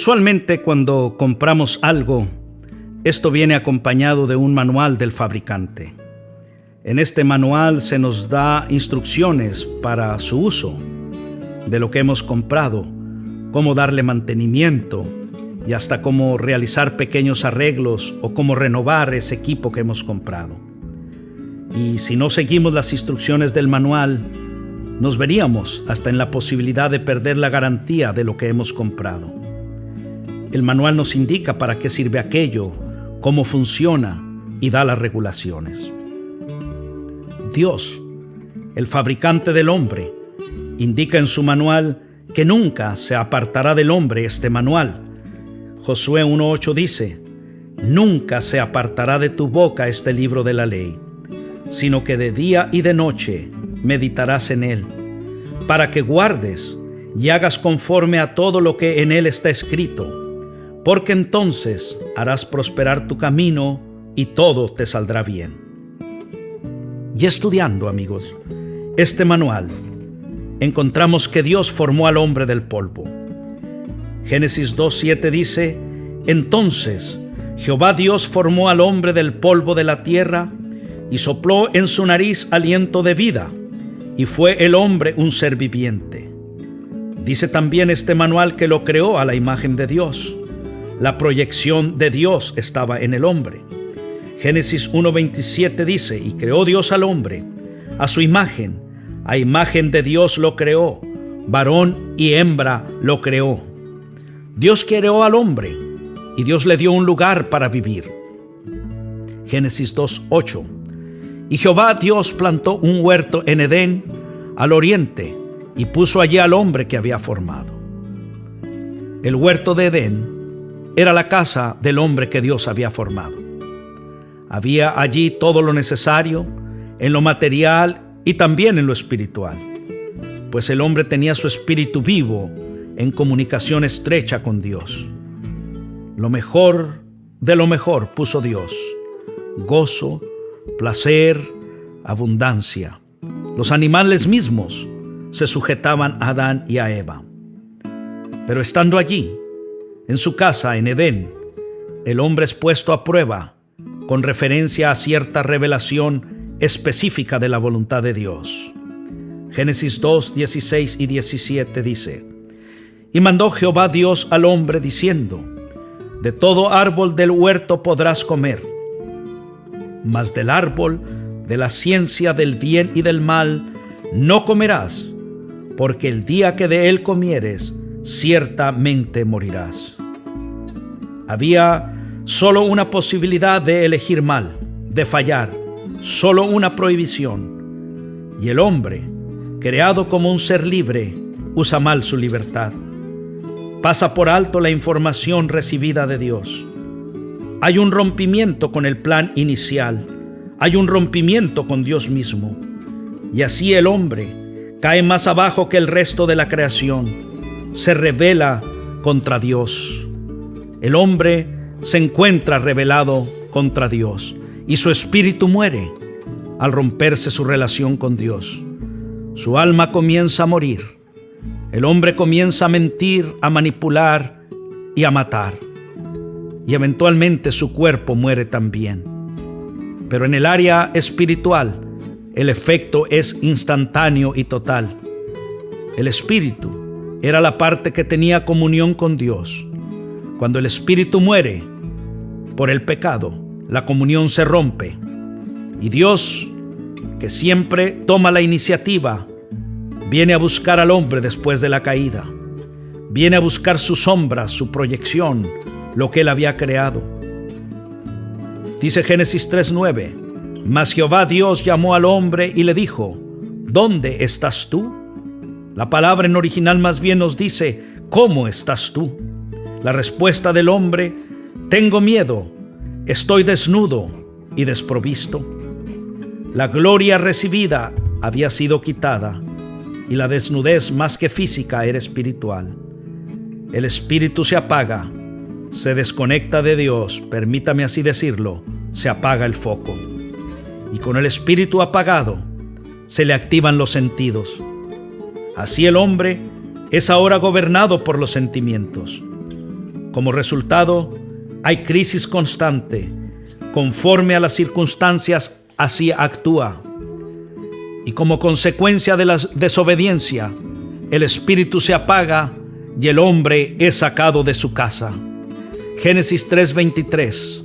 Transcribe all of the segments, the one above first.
Usualmente cuando compramos algo, esto viene acompañado de un manual del fabricante. En este manual se nos da instrucciones para su uso, de lo que hemos comprado, cómo darle mantenimiento y hasta cómo realizar pequeños arreglos o cómo renovar ese equipo que hemos comprado. Y si no seguimos las instrucciones del manual, nos veríamos hasta en la posibilidad de perder la garantía de lo que hemos comprado. El manual nos indica para qué sirve aquello, cómo funciona y da las regulaciones. Dios, el fabricante del hombre, indica en su manual que nunca se apartará del hombre este manual. Josué 1:8 dice: «Nunca se apartará de tu boca este libro de la ley, sino que de día y de noche meditarás en él, para que guardes y hagas conforme a todo lo que en él está escrito, porque entonces harás prosperar tu camino y todo te saldrá bien». Y estudiando, amigos, este manual, encontramos que Dios formó al hombre del polvo. Génesis 2:7 dice: «Entonces Jehová Dios formó al hombre del polvo de la tierra y sopló en su nariz aliento de vida, y fue el hombre un ser viviente». Dice también este manual que lo creó a la imagen de Dios. La proyección de Dios estaba en el hombre. Génesis 1:27 dice: «Y creó Dios al hombre, a su imagen, a imagen de Dios lo creó, varón y hembra lo creó». Dios creó al hombre y Dios le dio un lugar para vivir. Génesis 2:8: «Y Jehová Dios plantó un huerto en Edén, al oriente, y puso allí al hombre que había formado». El huerto de Edén era la casa del hombre que Dios había formado. Había allí todo lo necesario en lo material y también en lo espiritual, pues el hombre tenía su espíritu vivo en comunicación estrecha con Dios. Lo mejor de lo mejor puso Dios: gozo, placer, abundancia. Los animales mismos se sujetaban a Adán y a Eva. Pero estando allí, en su casa, en Edén, el hombre es puesto a prueba con referencia a cierta revelación específica de la voluntad de Dios. Génesis 2:16 y 17 dice: «Y mandó Jehová Dios al hombre diciendo: De todo árbol del huerto podrás comer, mas del árbol de la ciencia del bien y del mal no comerás, porque el día que de él comieres, ciertamente morirás». Había solo una posibilidad de elegir mal, de fallar, solo una prohibición. Y el hombre, creado como un ser libre, usa mal su libertad. Pasa por alto la información recibida de Dios. Hay un rompimiento con el plan inicial. Hay un rompimiento con Dios mismo. Y así el hombre cae más abajo que el resto de la creación. Se rebela contra Dios. El hombre se encuentra rebelado contra Dios y su espíritu muere al romperse su relación con Dios. Su alma comienza a morir. El hombre comienza a mentir, a manipular y a matar. Y eventualmente su cuerpo muere también. Pero en el área espiritual, el efecto es instantáneo y total. El espíritu era la parte que tenía comunión con Dios. Cuando el espíritu muere por el pecado, la comunión se rompe. Y Dios, que siempre toma la iniciativa, viene a buscar al hombre después de la caída. Viene a buscar su sombra, su proyección, lo que él había creado. Dice Génesis 3:9: «Mas Jehová Dios llamó al hombre y le dijo: ¿Dónde estás tú?». La palabra en original más bien nos dice: ¿cómo estás tú? La respuesta del hombre: tengo miedo, estoy desnudo y desprovisto. La gloria recibida había sido quitada y la desnudez más que física era espiritual. El espíritu se apaga, se desconecta de Dios, permítame así decirlo, se apaga el foco. Y con el espíritu apagado se le activan los sentidos. Así el hombre es ahora gobernado por los sentimientos. Como resultado, hay crisis constante. Conforme a las circunstancias, así actúa. Y como consecuencia de la desobediencia, el espíritu se apaga y el hombre es sacado de su casa. Génesis 3:23.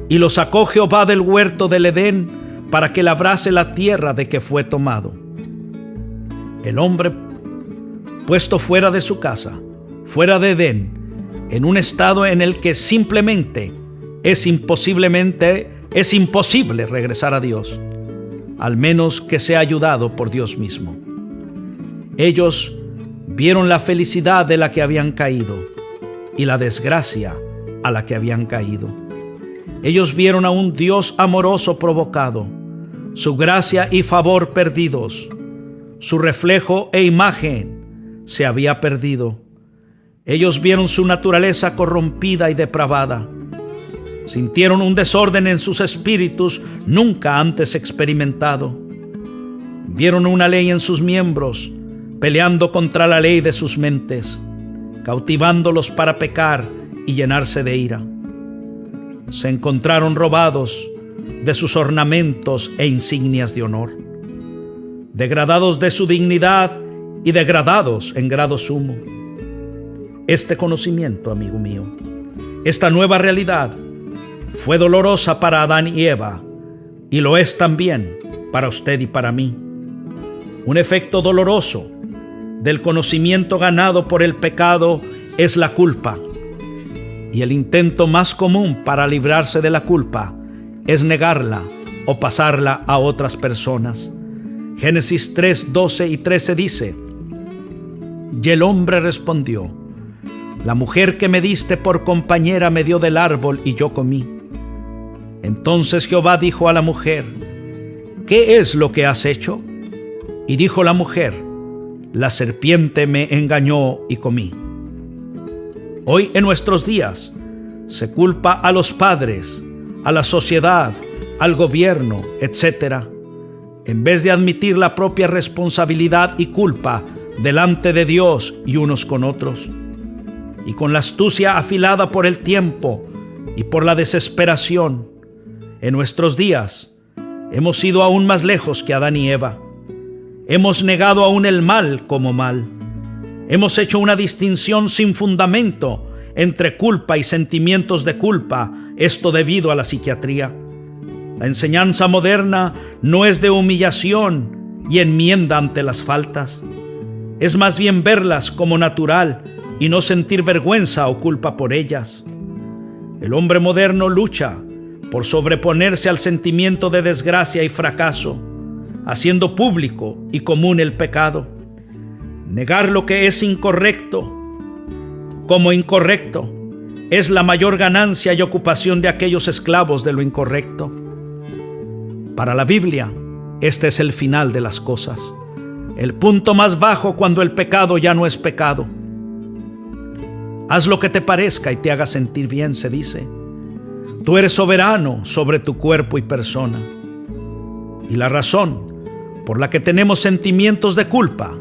Y lo sacó Jehová del huerto del Edén para que labrase la tierra de que fue tomado. El hombre, puesto fuera de su casa, fuera de Edén, en un estado en el que simplemente es imposible regresar a Dios, al menos que sea ayudado por Dios mismo. Ellos vieron la felicidad de la que habían caído y la desgracia a la que habían caído. Ellos vieron a un Dios amoroso provocado, su gracia y favor perdidos, su reflejo e imagen se había perdido. Ellos vieron su naturaleza corrompida y depravada. Sintieron un desorden en sus espíritus nunca antes experimentado. Vieron una ley en sus miembros, peleando contra la ley de sus mentes, cautivándolos para pecar y llenarse de ira. Se encontraron robados de sus ornamentos e insignias de honor, degradados de su dignidad y degradados en grado sumo. Este conocimiento, amigo mío, esta nueva realidad fue dolorosa para Adán y Eva, y lo es también para usted y para mí. Un efecto doloroso del conocimiento ganado por el pecado es la culpa, y el intento más común para librarse de la culpa es negarla o pasarla a otras personas. Génesis 3:12 y 13 dice: Y el hombre respondió: La mujer que me diste por compañera me dio del árbol y yo comí. Entonces Jehová dijo a la mujer: ¿Qué es lo que has hecho? Y dijo la mujer: La serpiente me engañó y comí. Hoy en nuestros días se culpa a los padres, a la sociedad, al gobierno, etc., en vez de admitir la propia responsabilidad y culpa delante de Dios y unos con otros. Y con la astucia afilada por el tiempo y por la desesperación, en nuestros días hemos ido aún más lejos que Adán y Eva. Hemos negado aún el mal como mal. Hemos hecho una distinción sin fundamento entre culpa y sentimientos de culpa, esto debido a la psiquiatría. La enseñanza moderna no es de humillación y enmienda ante las faltas. Es más bien verlas como natural y no sentir vergüenza o culpa por ellas. El hombre moderno lucha por sobreponerse al sentimiento de desgracia y fracaso, haciendo público y común el pecado. Negar lo que es incorrecto como incorrecto es la mayor ganancia y ocupación de aquellos esclavos de lo incorrecto. Para la Biblia, este es el final de las cosas, el punto más bajo cuando el pecado ya no es pecado. Haz lo que te parezca y te haga sentir bien, se dice. Tú eres soberano sobre tu cuerpo y persona. Y la razón por la que tenemos sentimientos de culpa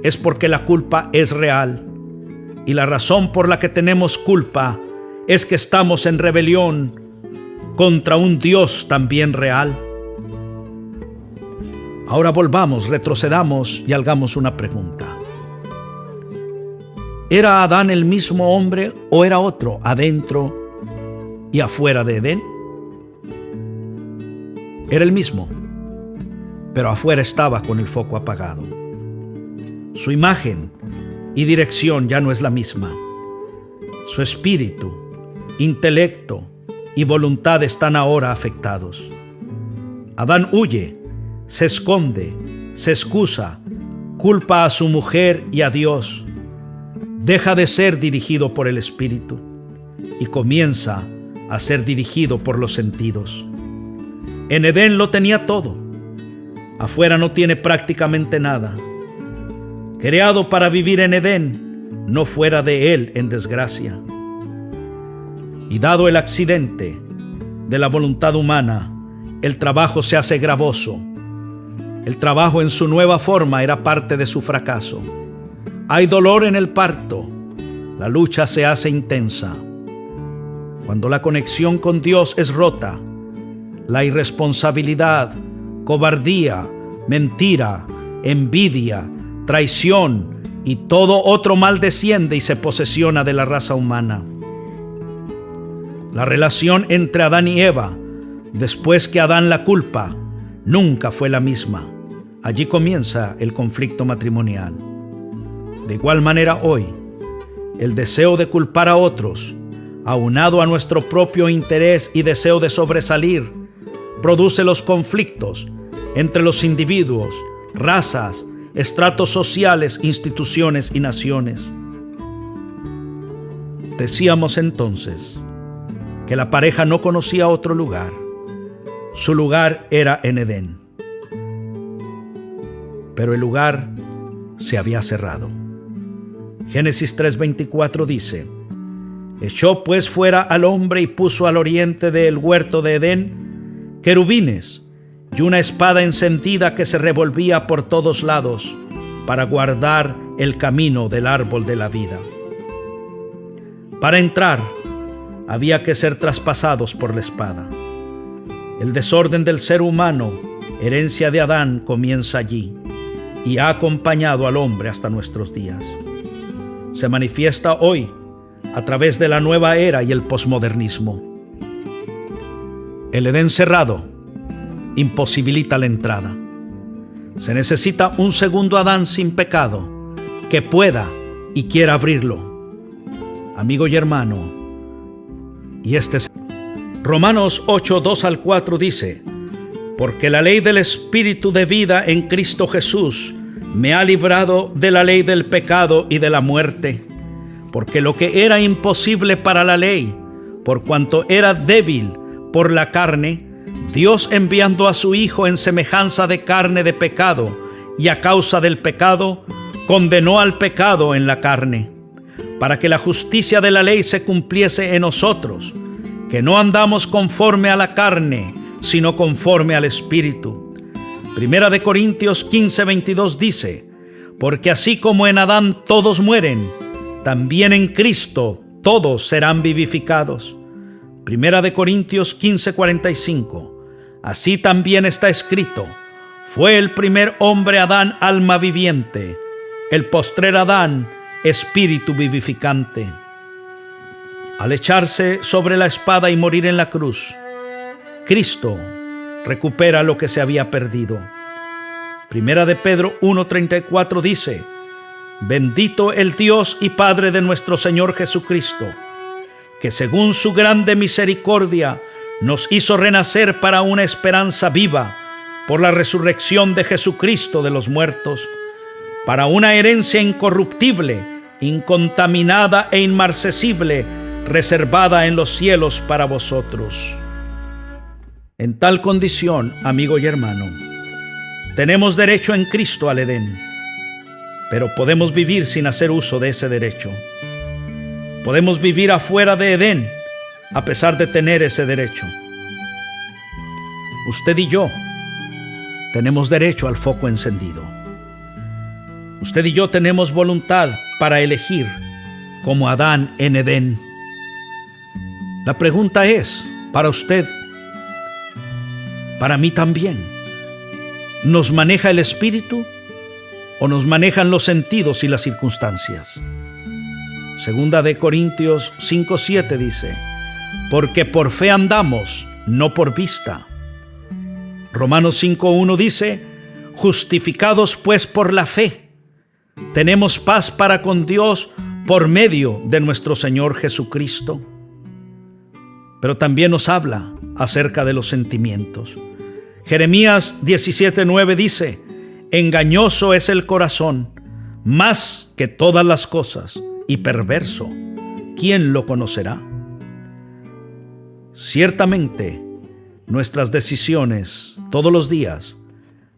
es porque la culpa es real. Y la razón por la que tenemos culpa es que estamos en rebelión contra un Dios también real. Ahora volvamos, retrocedamos y hagamos una pregunta. ¿Era Adán el mismo hombre o era otro adentro y afuera de Edén? Era el mismo, pero afuera estaba con el foco apagado. Su imagen y dirección ya no es la misma. Su espíritu, intelecto y voluntad están ahora afectados. Adán huye, se esconde, se excusa, culpa a su mujer y a Dios. Deja de ser dirigido por el espíritu y comienza a ser dirigido por los sentidos. En Edén lo tenía todo. Afuera no tiene prácticamente nada. Creado para vivir en Edén, no fuera de él en desgracia. Y dado el accidente de la voluntad humana, el trabajo se hace gravoso. El trabajo en su nueva forma era parte de su fracaso. Hay dolor en el parto. la lucha se hace intensa. Cuando la conexión con Dios es rota, la irresponsabilidad, cobardía, mentira, envidia, traición y todo otro mal desciende y se posesiona de la raza humana. La relación entre Adán y Eva, después que Adán la culpa, nunca fue la misma. Allí comienza el conflicto matrimonial. De igual manera hoy, el deseo de culpar a otros, aunado a nuestro propio interés y deseo de sobresalir, produce los conflictos entre los individuos, razas, estratos sociales, instituciones y naciones. Decíamos entonces que la pareja no conocía otro lugar. Su lugar era en Edén. Pero el lugar se había cerrado. Génesis 3:24 dice: echó pues fuera al hombre y puso al oriente del huerto de Edén querubines y una espada encendida que se revolvía por todos lados para guardar el camino del árbol de la vida. Para entrar había que ser traspasados por la espada. El desorden del ser humano, herencia de Adán, comienza allí y ha acompañado al hombre hasta nuestros días. Se manifiesta hoy a través de la nueva era y el posmodernismo. El Edén cerrado imposibilita la entrada. Se necesita un segundo Adán sin pecado que pueda y quiera abrirlo. Amigo y hermano, y este es Romanos 8:2-4 dice: porque la ley del Espíritu de vida en Cristo Jesús me ha librado de la ley del pecado y de la muerte. Porque lo que era imposible para la ley, por cuanto era débil por la carne, Dios enviando a su Hijo en semejanza de carne de pecado, y a causa del pecado, condenó al pecado en la carne, para que la justicia de la ley se cumpliese en nosotros, que no andamos conforme a la carne, sino conforme al Espíritu. Primera de Corintios 15:22 dice: porque así como en Adán todos mueren, también en Cristo todos serán vivificados. Primera de Corintios 15:45. Así también está escrito: fue el primer hombre Adán alma viviente, el postrer Adán espíritu vivificante. Al echarse sobre la espada y morir en la cruz, Cristo recupera lo que se había perdido. Primera de Pedro 1:34 dice: bendito el Dios y Padre de nuestro Señor Jesucristo, que según su grande misericordia nos hizo renacer para una esperanza viva por la resurrección de Jesucristo de los muertos, para una herencia incorruptible, incontaminada e inmarcesible, reservada en los cielos para vosotros. En tal condición, amigo y hermano, tenemos derecho en Cristo al Edén, pero podemos vivir sin hacer uso de ese derecho. Podemos vivir afuera de Edén a pesar de tener ese derecho. Usted y yo tenemos derecho al foco encendido. Usted y yo tenemos voluntad para elegir como Adán en Edén. La pregunta es, para usted, para mí también, ¿nos maneja el Espíritu o nos manejan los sentidos y las circunstancias? Segunda de Corintios 5:7 dice: porque por fe andamos, no por vista. Romanos 5:1 dice: justificados pues por la fe, tenemos paz para con Dios por medio de nuestro Señor Jesucristo. Pero también nos habla acerca de los sentimientos. Jeremías 17:9 dice: engañoso es el corazón, más que todas las cosas, y perverso, ¿quién lo conocerá? Ciertamente, nuestras decisiones todos los días,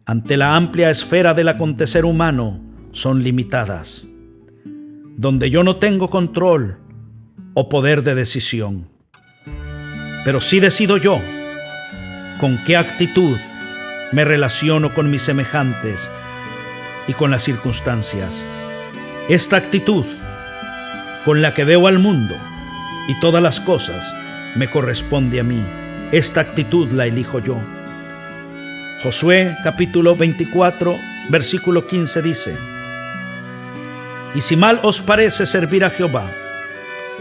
ante la amplia esfera del acontecer humano, son limitadas, donde yo no tengo control o poder de decisión. Pero sí decido yo con qué actitud me relaciono con mis semejantes y con las circunstancias. Esta actitud con la que veo al mundo y todas las cosas me corresponde a mí. Esta actitud la elijo yo. Josué capítulo 24, versículo 15 dice: y si mal os parece servir a Jehová,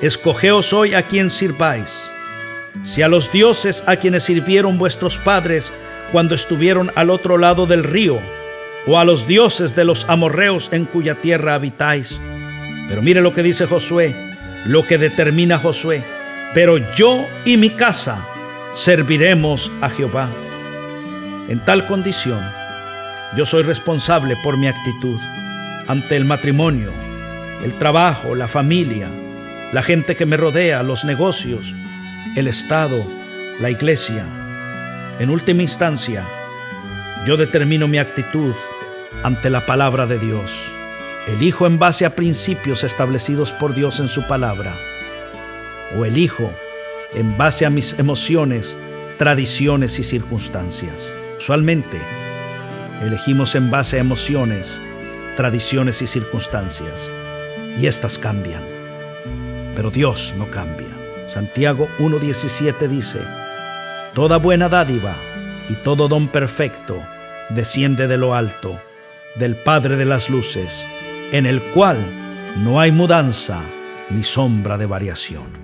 escogeos hoy a quien sirváis, si a los dioses a quienes sirvieron vuestros padres cuando estuvieron al otro lado del río, o a los dioses de los amorreos en cuya tierra habitáis. Pero mire lo que dice Josué, lo que determina Josué: pero yo y mi casa serviremos a Jehová. En tal condición, yo soy responsable por mi actitud ante el matrimonio, el trabajo, la familia, la gente que me rodea, los negocios, el Estado, la iglesia. En última instancia, yo determino mi actitud ante la palabra de Dios. ¿Elijo en base a principios establecidos por Dios en su palabra, o elijo en base a mis emociones, tradiciones y circunstancias? Usualmente elegimos en base a emociones, tradiciones y circunstancias, y estas cambian, pero Dios no cambia. Santiago 1:17 dice: toda buena dádiva y todo don perfecto desciende de lo alto, del Padre de las luces, en el cual no hay mudanza ni sombra de variación.